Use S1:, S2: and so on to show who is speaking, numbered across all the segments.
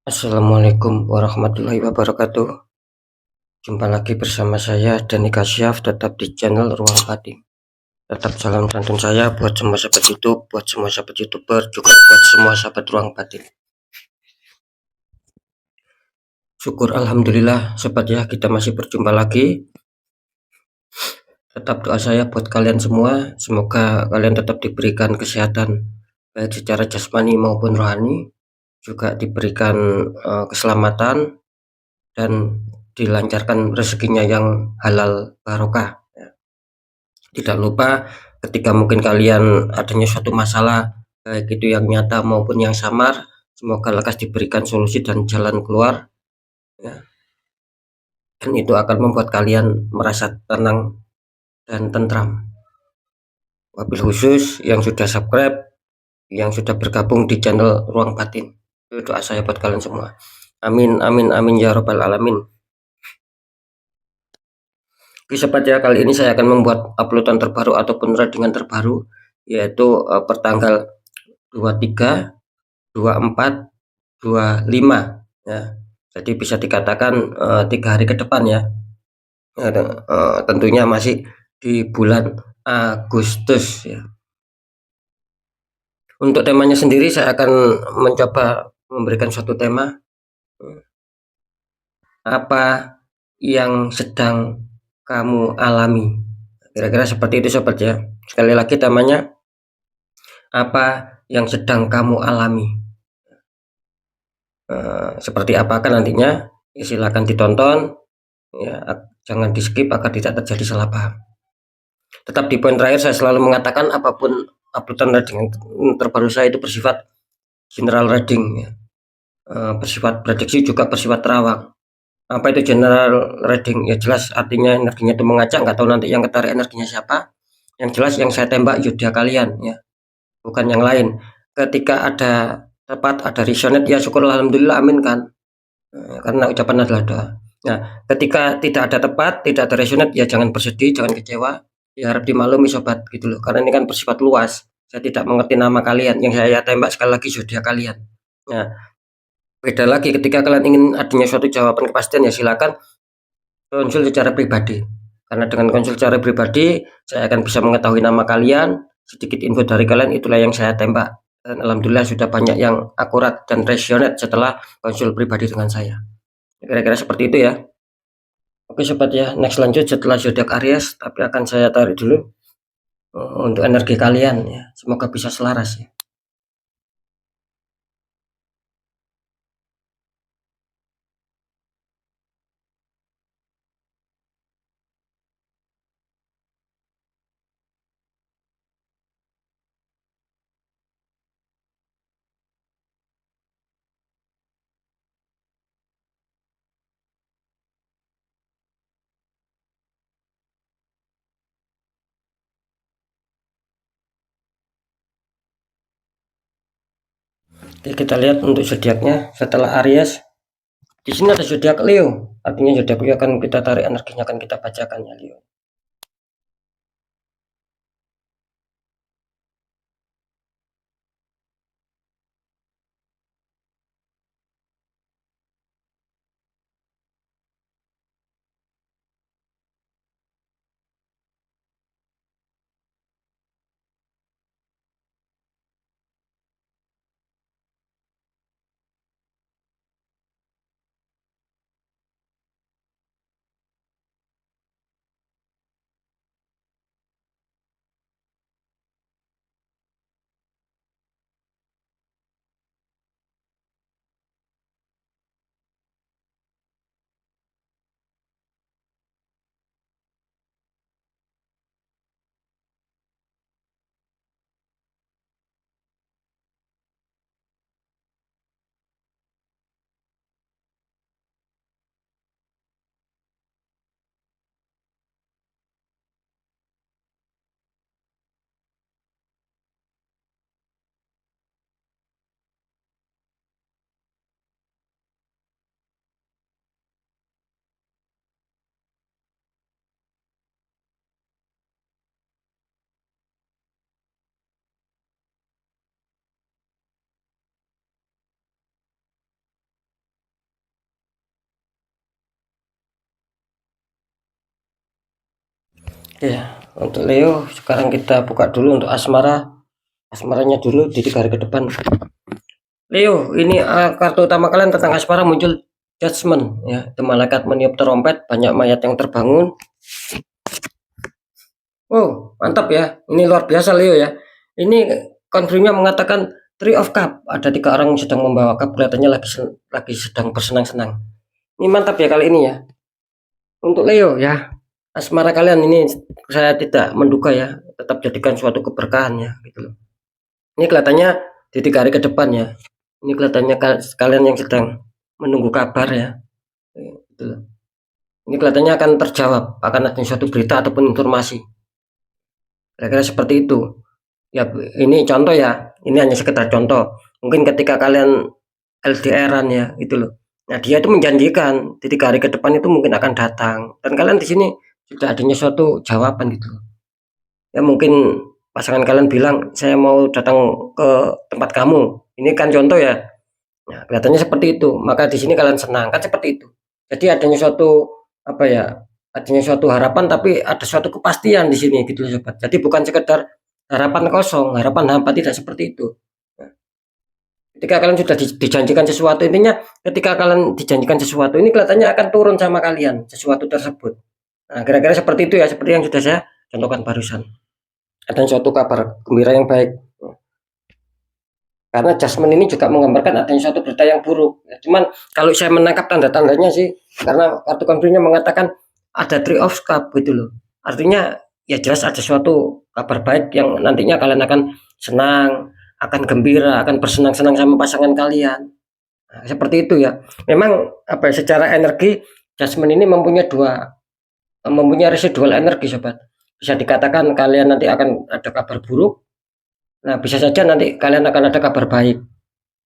S1: Assalamualaikum warahmatullahi wabarakatuh. Jumpa lagi bersama saya Dani Kasyaf, tetap di channel Ruang Batin. Tetap salam santun saya buat semua sahabat YouTube, buat semua sahabat YouTuber, juga buat semua sahabat Ruang Batin. Syukur alhamdulillah sobat ya, kita masih berjumpa lagi. Tetap doa saya buat kalian semua, semoga kalian tetap diberikan kesehatan baik secara jasmani maupun rohani, juga diberikan keselamatan dan dilancarkan rezekinya yang halal barokah. Tidak lupa ketika mungkin kalian adanya suatu masalah, baik itu yang nyata maupun yang samar, semoga lekas diberikan solusi dan jalan keluar ya. Dan itu akan membuat kalian merasa tenang dan tentram. Wabil khusus yang sudah subscribe, yang sudah bergabung di channel Ruang Batin, itu doa saya buat kalian semua. Amin amin amin ya robbal alamin. Oke sobat ya, kali ini saya akan membuat uploadan terbaru ataupun readingan terbaru, yaitu pertanggal 23, 24, 25 ya. Jadi bisa dikatakan 3 hari ke depan ya. Tentunya masih di bulan Agustus ya. Untuk temanya sendiri saya akan mencoba memberikan suatu tema, apa yang sedang kamu alami. Kira-kira seperti itu sobat ya. Sekali lagi temanya, apa yang sedang kamu alami. Seperti apakah nantinya ya, silakan ditonton ya, jangan di skip agar tidak terjadi salah paham. Tetap di poin terakhir saya selalu mengatakan apapun uploadan reading terbaru saya itu bersifat general reading ya. Bersifat prediksi juga bersifat terawang. Apa itu general reading? Ya jelas artinya energinya itu mengacak, nggak tahu nanti yang ketarik energinya siapa. Yang jelas yang saya tembak yudha kalian ya, bukan yang lain. Ketika ada tepat, ada resonate ya syukur alhamdulillah amin kan. Karena ucapan adalah doa. Nah, ketika tidak ada tepat, tidak ada resonate ya jangan bersedih, jangan kecewa. Ya harap dimaklumi sobat gitu loh. Karena ini kan bersifat luas. Saya tidak mengerti nama kalian. Yang saya tembak sekali lagi zodiak kalian. Nah, beda lagi ketika kalian ingin adanya suatu jawaban kepastian ya silakan konsul secara pribadi. Karena dengan konsul secara pribadi, saya akan bisa mengetahui nama kalian, sedikit info dari kalian, itulah yang saya tembak. Dan alhamdulillah sudah banyak yang akurat dan resonate setelah konsul pribadi dengan saya. Kira-kira seperti itu ya. Oke sobat ya, next lanjut setelah zodiak Aries, tapi akan saya tarik dulu untuk energi kalian ya. Semoga bisa selaras ya. Oke, kita lihat untuk zodiaknya setelah Aries. Di sini ada zodiak Leo. Artinya zodiak Leo akan kita tarik energinya, akan kita bacakan ya Leo. Oke, untuk Leo sekarang kita buka dulu untuk asmaranya dulu di 3 hari ke depan. Leo, ini kartu utama kalian tentang asmara muncul judgment ya. Itu malaikat meniup trompet, banyak mayat yang terbangun. Oh, mantap ya. Ini luar biasa Leo ya. Ini konfirmnya mengatakan Three of Cup. Ada 3 orang yang sedang membawa cup, kelihatannya lagi sedang bersenang-senang. Ini mantap ya kali ini ya. Untuk Leo ya, asmara kalian ini saya tidak menduga ya, tetap jadikan suatu keberkahan ya gitu loh. Ini kelihatannya di 3 hari ke depan ya. Ini kelihatannya kalian yang sedang menunggu kabar ya. Gitu loh. Ini kelihatannya akan terjawab, akan ada suatu berita ataupun informasi. Kira-kira seperti itu. Ya, ini contoh ya. Ini hanya sekedar contoh. Mungkin ketika kalian LDR-an ya, gitu loh. Nah, dia itu menjanjikan di 3 hari ke depan itu mungkin akan datang. Dan kalian di sini sudah adanya suatu jawaban gitu loh. Ya mungkin pasangan kalian bilang, saya mau datang ke tempat kamu. Ini kan contoh ya. Nah, kelihatannya seperti itu. Maka di sini kalian senang kan seperti itu. Jadi adanya suatu apa ya? Adanya suatu harapan tapi ada suatu kepastian di sini gitu loh sobat. Jadi bukan sekedar harapan kosong, harapan hampa, tidak seperti itu. Nah, ketika kalian sudah dijanjikan sesuatu, intinya ketika kalian dijanjikan sesuatu ini kelihatannya akan turun sama kalian sesuatu tersebut. Nah, kira-kira seperti itu ya, seperti yang sudah saya contohkan barusan. Ada suatu kabar gembira yang baik. Karena Jasmine ini juga menggambarkan adanya suatu berita yang buruk. Ya, cuman kalau saya menangkap tanda-tandanya sih, karena kartu konfirmnya mengatakan ada Three of Cup gitu loh. Artinya ya jelas ada suatu kabar baik yang nantinya kalian akan senang, akan gembira, akan bersenang-senang sama pasangan kalian. Nah, seperti itu ya. Memang apa ya, secara energi Jasmine ini mempunyai residual energi sobat. Bisa dikatakan kalian nanti akan ada kabar buruk. Nah, bisa saja nanti kalian akan ada kabar baik.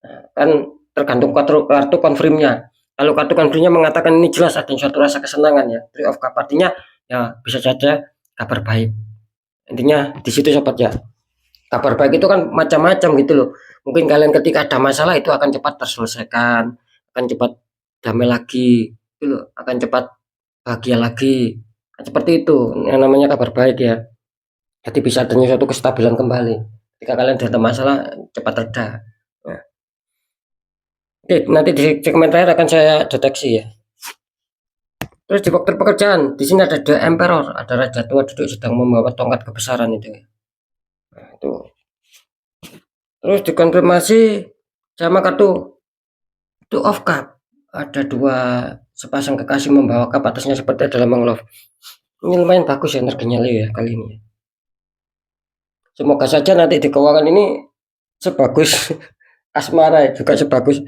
S1: Nah, kan tergantung kartu konfirmnya. Kalau kartu konfirmnya mengatakan ini jelas ada suatu rasa kesenangan ya. Three of Cup artinya ya bisa saja kabar baik. Intinya di situ sobat ya. Kabar baik itu kan macam-macam gitu loh. Mungkin kalian ketika ada masalah itu akan cepat terselesaikan, akan cepat damai lagi, gitu loh. Akan cepat bahagia lagi. Kan seperti itu yang namanya kabar baik ya. Jadi bisa adanya suatu kestabilan kembali. Ketika kalian ada masalah cepat reda. Nah, oke, nanti di segmen terakhir akan saya deteksi ya. Terus di faktor pekerjaan, di sini ada The Emperor, ada raja tua duduk sedang membawa tongkat kebesaran itu. Nah, itu. Terus dikonfirmasi sama kartu Two of Cup. Ada dua sepasang kekasih membawa cup, atasnya seperti adalah menglove. Ini lumayan bagus ya energinya Leo ya kali ini. Semoga saja nanti di keuangan ini sebagus asmara ya, juga sebagus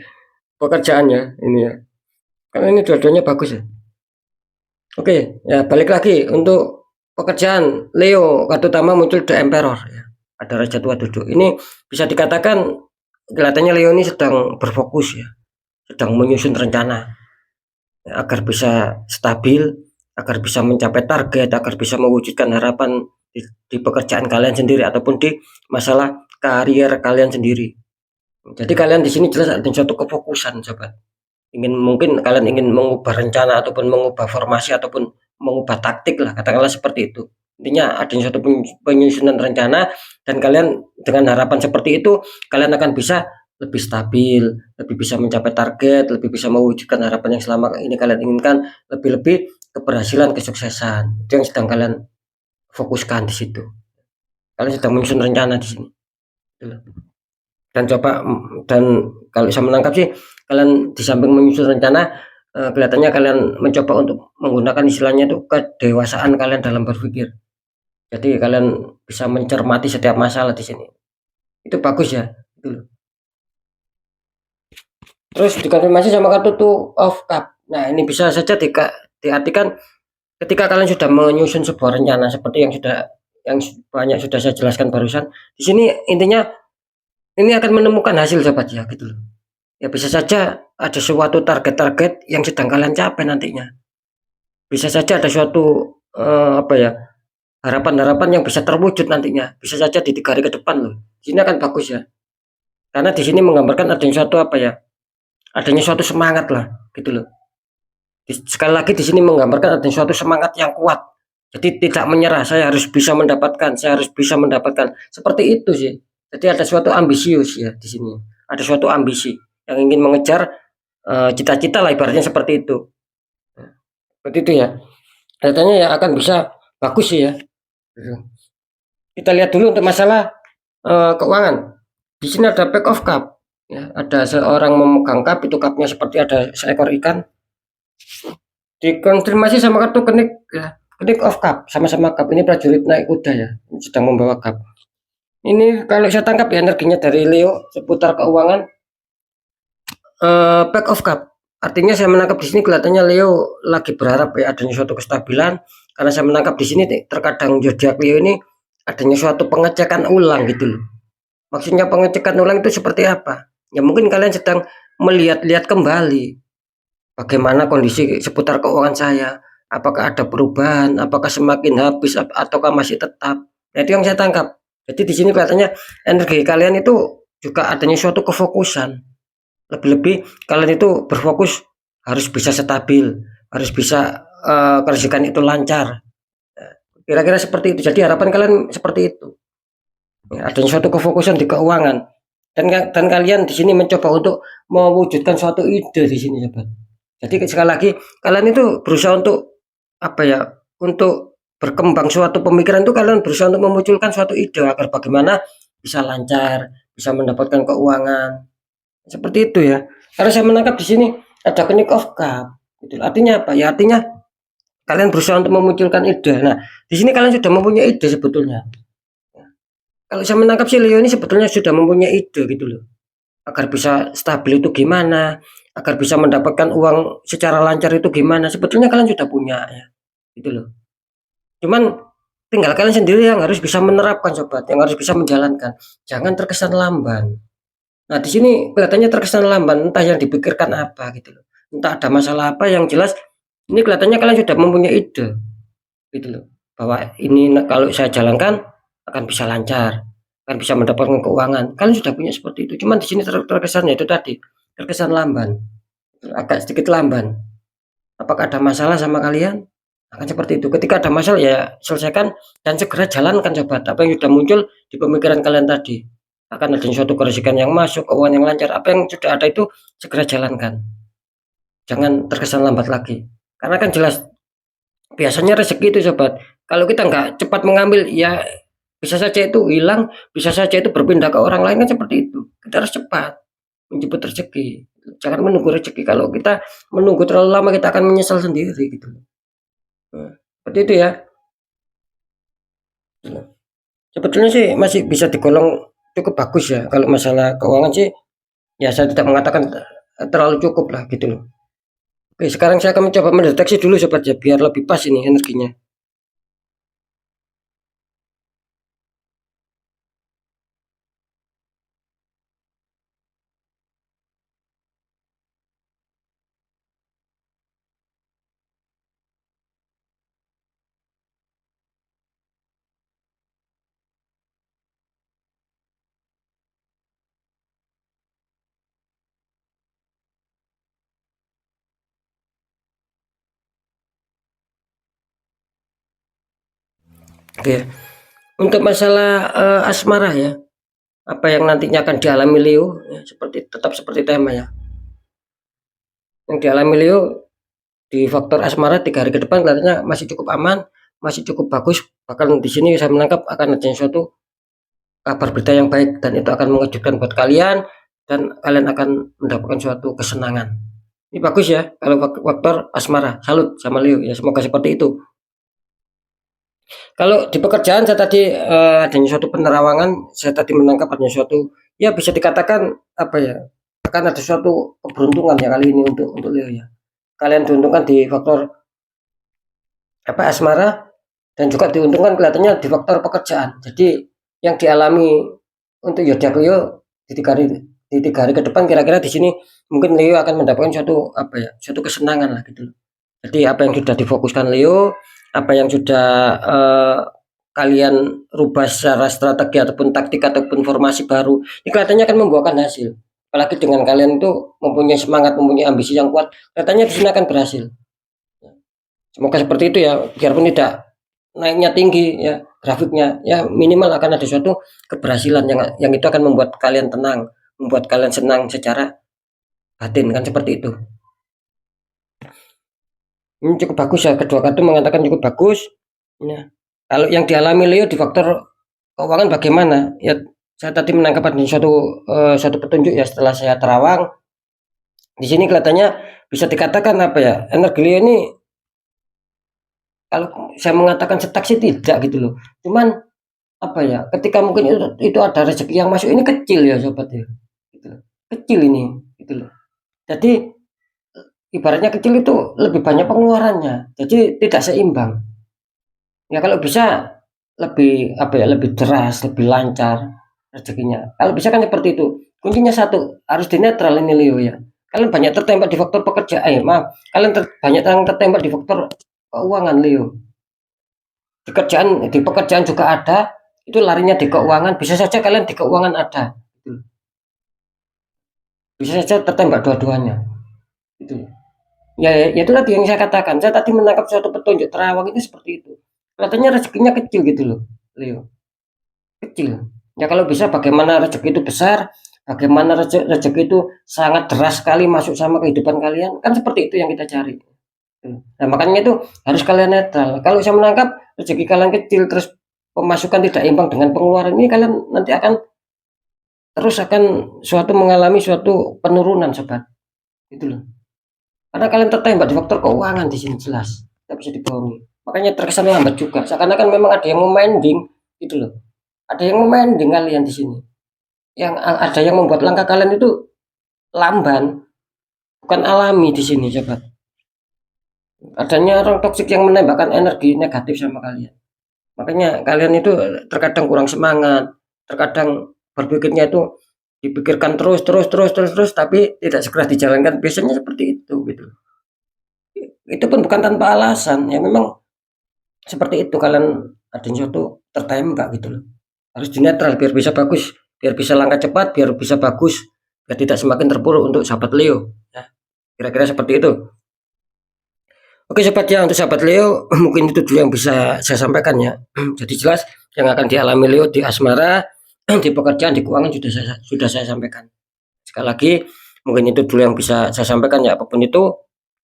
S1: pekerjaannya ini ya. Karena ini dua-duanya bagus ya. Oke, ya balik lagi untuk pekerjaan Leo, kartu utama muncul The Emperor ya. Ada raja tua duduk. Ini bisa dikatakan kelihatannya Leo ini sedang berfokus ya, sedang menyusun rencana ya, agar bisa stabil, agar bisa mencapai target, agar bisa mewujudkan harapan di pekerjaan kalian sendiri ataupun di masalah karier kalian sendiri. Jadi kalian di sini jelas ada suatu kefokusan, sobat. Mungkin kalian ingin mengubah rencana ataupun mengubah formasi ataupun mengubah taktik lah, katakanlah seperti itu. Intinya ada suatu penyusunan rencana dan kalian dengan harapan seperti itu kalian akan bisa lebih stabil, lebih bisa mencapai target, lebih bisa mewujudkan harapan yang selama ini kalian inginkan, lebih-lebih keberhasilan, kesuksesan. Itu yang sedang kalian fokuskan di situ. Kalian sedang menyusun rencana di sini. Dan kalau saya menangkap sih kalian di samping menyusun rencana kelihatannya kalian mencoba untuk menggunakan istilahnya itu kedewasaan kalian dalam berpikir. Jadi kalian bisa mencermati setiap masalah di sini. Itu bagus ya. Gitu. Terus dikonfirmasi sama kartu Two of Cup. Nah, ini bisa saja diartikan ketika kalian sudah menyusun sebuah rencana seperti yang banyak sudah saya jelaskan barusan. Di sini intinya ini akan menemukan hasil sobat ya gitu loh. Ya bisa saja ada suatu target-target yang sedang kalian capai nantinya. Bisa saja ada suatu harapan-harapan yang bisa terwujud nantinya. Bisa saja di 3 hari ke depan loh. Di sini akan bagus ya. Karena di sini menggambarkan adanya suatu adanya suatu semangat lah gitu loh. Sekali lagi di sini menggambarkan adanya suatu semangat yang kuat. Jadi tidak menyerah, saya harus bisa mendapatkan, saya harus bisa mendapatkan. Seperti itu sih. Jadi ada suatu ambisius ya di sini. Ada suatu ambisi yang ingin mengejar cita-cita lah ibaratnya seperti itu. Seperti itu ya. Kelihatannya ya akan bisa bagus sih ya. Kita lihat dulu untuk masalah keuangan. Di sini ada pack of cup. Ya, ada seorang memegang cup, itu cupnya seperti ada seekor ikan. Dikonfirmasi sama kartu kenik ya. Kenik of cup, sama-sama cup. Ini prajurit naik kuda ya, sedang membawa cup. Ini kalau saya tangkap ya energinya dari Leo seputar keuangan. Pack of cup. Artinya saya menangkap di sini kelihatannya Leo lagi berharap ya adanya suatu kestabilan, karena saya menangkap di sini terkadang zodiak Leo ini adanya suatu pengecekan ulang gitu loh. Maksudnya pengecekan ulang itu seperti apa? Ya mungkin kalian sedang melihat-lihat kembali bagaimana kondisi seputar keuangan saya. Apakah ada perubahan? Apakah semakin habis ataukah masih tetap? Nah, itu yang saya tangkap. Jadi di sini kelihatannya energi kalian itu juga adanya suatu kefokusan. Lebih-lebih kalian itu berfokus harus bisa stabil, harus bisa kerjakan itu lancar. Kira-kira seperti itu. Jadi harapan kalian seperti itu. Ya, adanya suatu kefokusan di keuangan. Dan kalian di sini mencoba untuk mewujudkan suatu ide di sini, sobat. Jadi sekali lagi kalian itu berusaha untuk apa ya? Untuk berkembang suatu pemikiran itu kalian berusaha untuk memunculkan suatu ide agar bagaimana bisa lancar, bisa mendapatkan keuangan. Seperti itu ya. Karena saya menangkap di sini ada King of Cup. Gitu. Artinya apa? Ya artinya kalian berusaha untuk memunculkan ide. Nah, di sini kalian sudah mempunyai ide sebetulnya. Kalau saya menangkap si Leo ini sebetulnya sudah mempunyai ide gitu loh. Agar bisa stabil itu gimana, agar bisa mendapatkan uang secara lancar itu gimana. Sebetulnya kalian sudah punya ya. Gitu loh. Cuman tinggal kalian sendiri yang harus bisa menerapkan, sobat, yang harus bisa menjalankan. Jangan terkesan lamban. Nah, di sini kelihatannya terkesan lamban, entah yang dipikirkan apa gitu loh. Entah ada masalah apa, yang jelas ini kelihatannya kalian sudah mempunyai ide gitu loh. Bahwa ini kalau saya jalankan akan bisa lancar, akan bisa mendapatkan keuangan. Kalian sudah punya seperti itu. Cuman di sini terkesannya itu tadi, terkesan lamban. Agak sedikit lamban. Apakah ada masalah sama kalian? Akan seperti itu. Ketika ada masalah ya selesaikan dan segera jalankan, sobat. Apa yang sudah muncul di pemikiran kalian tadi. Akan ada suatu kerusakan yang masuk, keuangan yang lancar. Apa yang sudah ada itu segera jalankan. Jangan terkesan lambat lagi. Karena kan jelas biasanya rezeki itu, sobat. Kalau kita nggak cepat mengambil ya bisa saja itu hilang, bisa saja itu berpindah ke orang lain, kan seperti itu. Kita harus cepat menjemput rezeki. Jangan menunggu rezeki. Kalau kita menunggu terlalu lama kita akan menyesal sendiri gitu. Nah, seperti itu ya. Sebetulnya sih masih bisa digolong cukup bagus ya. Kalau masalah keuangan sih ya saya tidak mengatakan terlalu cukup lah gitu loh. Oke, sekarang saya akan mencoba mendeteksi dulu, sobat ya, biar lebih pas ini energinya. Oke, untuk masalah asmara ya, apa yang nantinya akan dialami Leo ya, tetap seperti tema ya. Yang dialami Leo di faktor asmara 3 hari ke depan kelihatannya masih cukup aman, masih cukup bagus. Bahkan di sini saya menangkap akan ada suatu kabar berita yang baik dan itu akan mengejutkan buat kalian dan kalian akan mendapatkan suatu kesenangan. Ini bagus ya kalau faktor asmara. Salut sama Leo ya, semoga seperti itu. Kalau di pekerjaan saya tadi adanya suatu penerawangan, saya tadi menangkap adanya suatu ya bisa dikatakan apa ya? Akan ada suatu keberuntungan ya kali ini untuk Leo ya. Kalian diuntungkan di faktor apa asmara dan juga diuntungkan kelihatannya di faktor pekerjaan. Jadi yang dialami untuk zodiak Leo di 3 hari ke depan kira-kira di sini mungkin Leo akan mendapatkan suatu apa ya? Suatu kesenangan lah gitu. Jadi apa yang sudah difokuskan Leo, apa yang sudah kalian rubah secara strategi ataupun taktik ataupun formasi baru, ini kelihatannya akan membuahkan hasil. Apalagi dengan kalian itu mempunyai semangat, mempunyai ambisi yang kuat, katanya di sini akan berhasil. Semoga seperti itu ya, biarpun tidak naiknya tinggi ya grafiknya, ya minimal akan ada suatu keberhasilan yang itu akan membuat kalian tenang, membuat kalian senang secara batin kan seperti itu. Ini cukup bagus ya, kedua kartu mengatakan cukup bagus. Ya. Kalau yang dialami Leo di faktor keuangan bagaimana? Ya saya tadi menangkap ada suatu petunjuk ya setelah saya terawang. Di sini kelihatannya bisa dikatakan apa ya? Energi Leo ini kalau saya mengatakan stuck sih tidak gitu loh. Cuman apa ya? Ketika mungkin itu ada rezeki yang masuk ini kecil ya sobat ya. Gitu loh. Kecil ini gitu loh. Jadi ibaratnya kecil itu lebih banyak pengeluarannya. Jadi tidak seimbang. Ya kalau bisa lebih apa ya, lebih deras, lebih lancar rezekinya. Kalau bisa kan seperti itu. Kuncinya satu, harus dinetral ini Leo ya. Kalian banyak tertembak di faktor pekerjaan, maaf. Kalian banyak tertembak di faktor keuangan Leo. Di pekerjaan juga ada, itu larinya di keuangan. Bisa saja kalian di keuangan ada. Bisa saja tertembak dua-duanya. Itu. Ya itu tadi yang saya katakan. Saya tadi menangkap suatu petunjuk terawang itu seperti itu. Kelihatannya rezekinya kecil gitu loh, Leo. Kecil. Ya kalau bisa bagaimana rezeki itu besar, bagaimana rezeki itu sangat deras sekali masuk sama kehidupan kalian, kan seperti itu yang kita cari. Nah makanya itu harus kalian netral. Kalau saya menangkap rezeki kalian kecil terus pemasukan tidak imbang dengan pengeluaran ini, kalian nanti akan mengalami suatu penurunan sobat. Gitu loh. Karena kalian tertembak di faktor keuangan di sini jelas, tidak bisa dibohongi. Makanya terkesan lambat juga. Seakan-akan memang ada yang memending, gitu loh. Ada yang memending kalian di sini. Yang ada yang membuat langkah kalian itu lamban, bukan alami di sini, sobat. Adanya orang toksik yang menembakkan energi negatif sama kalian. Makanya kalian itu terkadang kurang semangat, terkadang berpikirnya itu dipikirkan terus, tapi tidak segera dijalankan. Biasanya seperti itu, gitu. Itu pun bukan tanpa alasan, ya memang seperti itu kalian ada suatu tertembak gitu loh. Harus dinetral biar bisa bagus, biar bisa langkah cepat, biar bisa bagus, biar tidak semakin terpuruk untuk sahabat Leo. Ya, kira-kira seperti itu. Oke sobat ya, untuk sahabat Leo mungkin itu dulu yang bisa saya sampaikan ya. Jadi jelas yang akan dialami Leo di asmara, di pekerjaan, di keuangan sudah saya sampaikan. Sekali lagi mungkin itu dulu yang bisa saya sampaikan ya, apapun itu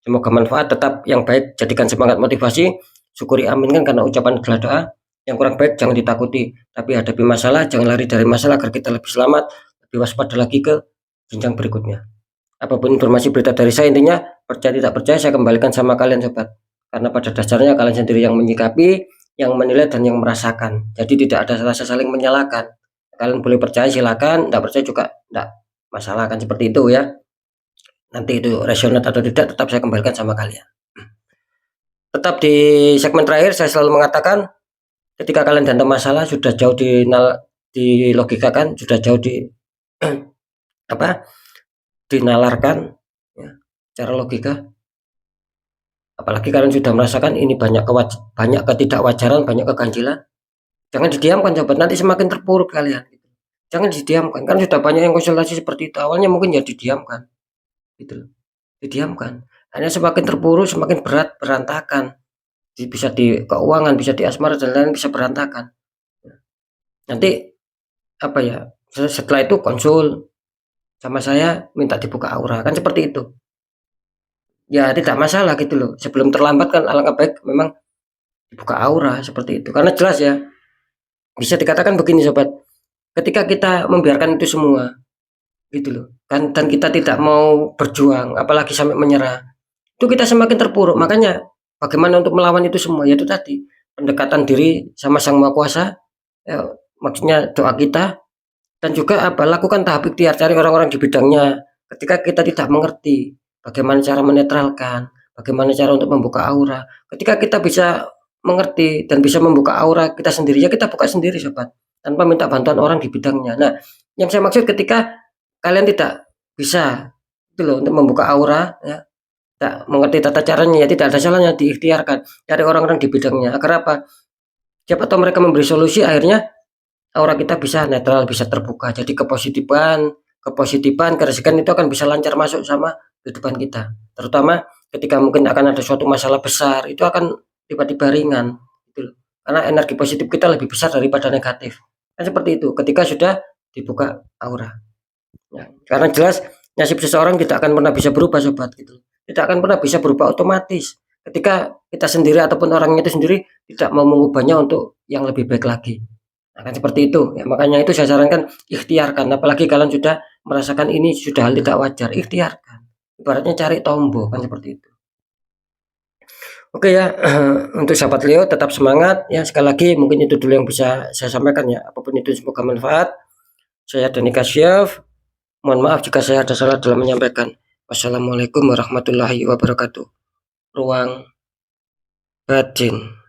S1: semoga manfaat, tetap yang baik jadikan semangat motivasi, syukuri aminkan karena ucapan adalah doa. Yang kurang baik jangan ditakuti, tapi hadapi masalah, jangan lari dari masalah agar kita lebih selamat, lebih waspada lagi ke jenjang berikutnya. Apapun informasi berita dari saya, intinya percaya tidak percaya saya kembalikan sama kalian sobat. Karena pada dasarnya kalian sendiri yang menyikapi, yang menilai dan yang merasakan. Jadi tidak ada rasa saling menyalahkan. Kalian boleh percaya silakan, tidak percaya juga tidak masalah, kan seperti itu ya. Nanti itu resonate atau tidak tetap saya kembalikan sama kalian. Tetap di segmen terakhir saya selalu mengatakan ketika kalian dalam masalah sudah jauh dilogikakan, sudah jauh dinalarkan ya, secara logika. Apalagi kalian sudah merasakan ini banyak ketidakwajaran, banyak keganjilan. Jangan didiamkan sobat, nanti semakin terpuruk kalian. Jangan didiamkan, kan sudah banyak yang konsultasi seperti itu. Awalnya mungkin ya didiamkan, gitu loh. Didiamkan. Hanya semakin terpuruk, semakin berat, berantakan. Bisa di keuangan, bisa di asmara dan lain bisa berantakan. Nanti apa ya? Setelah itu konsul sama saya, minta dibuka aura, kan seperti itu. Ya tidak masalah gitu loh. Sebelum terlambat kan alangkah baik memang dibuka aura seperti itu. Karena jelas ya, bisa dikatakan begini sobat, ketika kita membiarkan itu semua gitu loh kan, dan kita tidak mau berjuang apalagi sampai menyerah, itu kita semakin terpuruk. Makanya bagaimana untuk melawan itu semua, yaitu tadi pendekatan diri sama Sang Maha Kuasa ya, maksudnya doa kita, dan juga lakukan tahap ikhtiar, cari orang-orang di bidangnya. Ketika kita tidak mengerti bagaimana cara menetralkan, bagaimana cara untuk membuka aura, ketika kita bisa mengerti dan bisa membuka aura kita sendiri, ya kita buka sendiri sobat, tanpa minta bantuan orang di bidangnya. Nah yang saya maksud ketika kalian tidak bisa itu loh untuk membuka aura ya, tidak mengerti tata caranya, ya tidak ada salahnya diikhtiarkan cari orang-orang di bidangnya. Agar apa? Siapa tahu mereka memberi solusi, akhirnya aura kita bisa netral, bisa terbuka. Jadi kepositifan, keresikan itu akan bisa lancar masuk sama kehidupan kita. Terutama ketika mungkin akan ada suatu masalah besar, itu akan tiba-tiba ringan. Gitu loh. karena energi positif kita lebih besar daripada negatif. Kan seperti itu ketika sudah dibuka aura. Ya, karena jelas nasib seseorang tidak akan pernah bisa berubah sobat gitu. Tidak akan pernah bisa berubah otomatis ketika kita sendiri ataupun orangnya itu sendiri tidak mau mengubahnya untuk yang lebih baik lagi. Nah, kan seperti itu. Ya, makanya itu saya sarankan ikhtiarkan, apalagi kalian sudah merasakan ini sudah hal tidak wajar, ikhtiarkan. Ibaratnya cari tombol kan seperti itu. Oke ya, untuk sahabat Leo tetap semangat ya, sekali lagi mungkin itu dulu yang bisa saya sampaikan ya. Apapun itu semoga manfaat. Saya Dani Kasyaf. Mohon maaf jika saya ada salah dalam menyampaikan. Wassalamualaikum warahmatullahi wabarakatuh. Ruang batin.